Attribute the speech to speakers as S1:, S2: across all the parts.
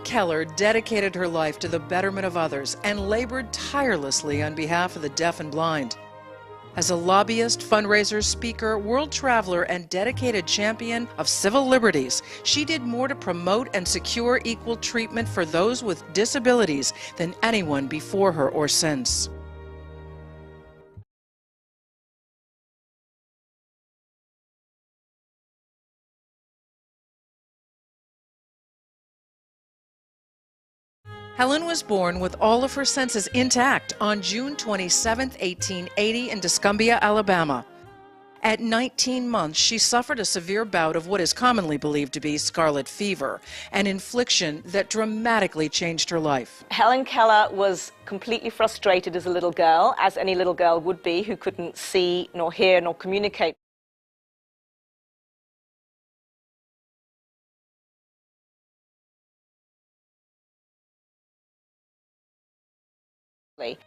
S1: Keller dedicated her life to the betterment of others and labored tirelessly on behalf of the deaf and blind. As a lobbyist, fundraiser, speaker, world traveler, and dedicated champion of civil liberties, she did more to promote and secure equal treatment for those with disabilities than anyone before her or since. Helen was born with all of her senses intact on June 27, 1880 in Tuscumbia, Alabama. At 19 months, she suffered a severe bout of what is commonly believed to be scarlet fever, an infliction that dramatically changed her life.
S2: Helen Keller was completely frustrated as a little girl, as any little girl would be who couldn't see, nor hear, nor communicate.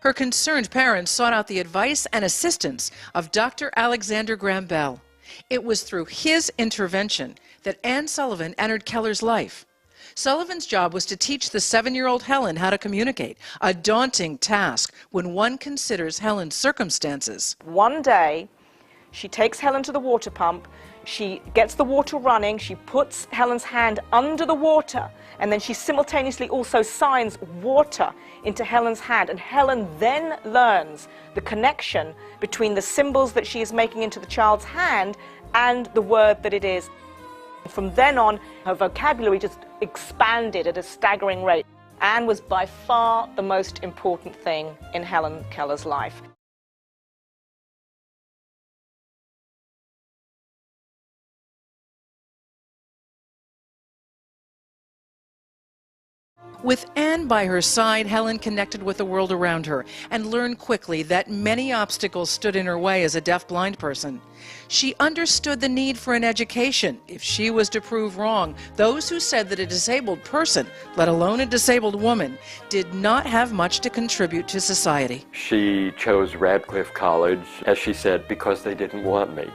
S1: Her concerned parents sought out the advice and assistance of Dr. Alexander Graham Bell. It was through his intervention that Anne Sullivan entered Keller's life. Sullivan's job was to teach the 7-year-old Helen how to communicate, a daunting task when one considers Helen's circumstances.
S2: One day, she takes Helen to the water pump, she gets the water running, she puts Helen's hand under the water, and then she simultaneously also signs water into Helen's hand, and Helen then learns the connection between the symbols that she is making into the child's hand and the word that it is. From then on, her vocabulary just expanded at a staggering rate. Anne was by far the most important thing in Helen Keller's life.
S1: With Anne by her side, Helen connected with the world around her and learned quickly that many obstacles stood in her way as a deaf-blind person. She understood the need for an education if she was to prove wrong those who said that a disabled person, let alone a disabled woman, did not have much to contribute to society.
S3: She chose Radcliffe College, as she said, because they didn't want me.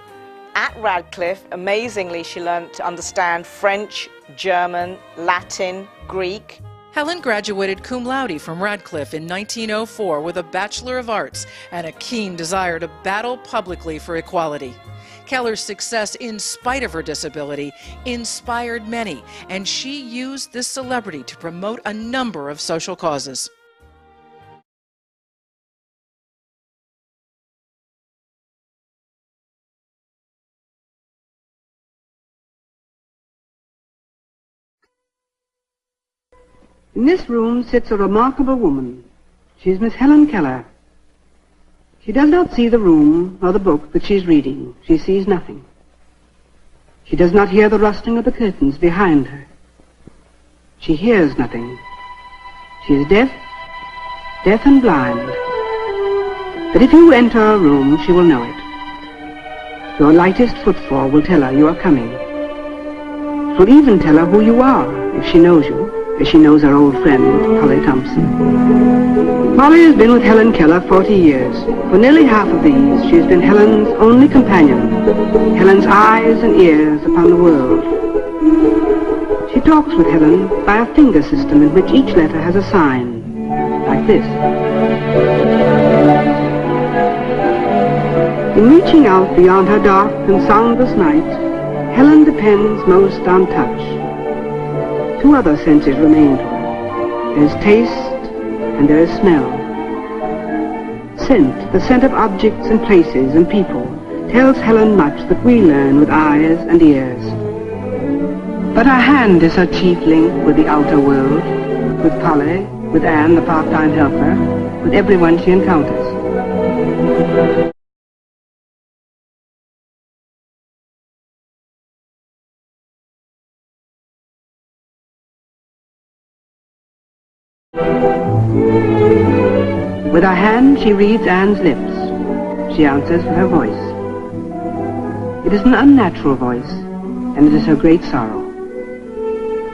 S2: At Radcliffe, amazingly, she learned to understand French, German, Latin, Greek.
S1: Helen graduated cum laude from Radcliffe in 1904 with a Bachelor of Arts and a keen desire to battle publicly for equality. Keller's success, in spite of her disability, inspired many, and she used this celebrity to promote a number of social causes.
S4: In this room sits a remarkable woman. She is Miss Helen Keller. She does not see the room or the book that she is reading. She sees nothing. She does not hear the rustling of the curtains behind her. She hears nothing. She is deaf and blind. But if you enter her room, she will know it. Your lightest footfall will tell her you are coming. It will even tell her who you are if she knows you, as she knows her old friend, Polly Thompson. Polly has been with Helen Keller 40 years. For nearly half of these, she has been Helen's only companion, Helen's eyes and ears upon the world. She talks with Helen by a finger system in which each letter has a sign, like this. In reaching out beyond her dark and soundless night, Helen depends most on touch. Two other senses remain to her. There is taste and there is smell. Scent, the scent of objects and places and people, tells Helen much that we learn with eyes and ears. But her hand is her chief link with the outer world, with Polly, with Anne, the part-time helper, with everyone she encounters. With her hand, she reads Anne's lips. She answers with her voice. It is an unnatural voice, and it is her great sorrow.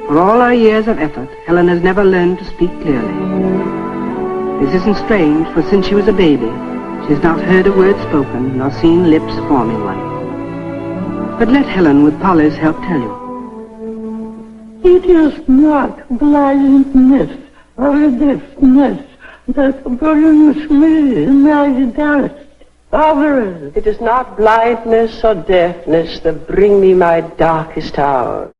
S4: For all her years of effort, Helen has never learned to speak clearly. This isn't strange, for since she was a baby, she has not heard a word spoken, nor seen lips forming one. But let Helen, with Polly's help, tell you.
S5: It is not blindness or deafness that brings me my darkest hours.
S6: It is not blindness or deafness that bring me my darkest hour.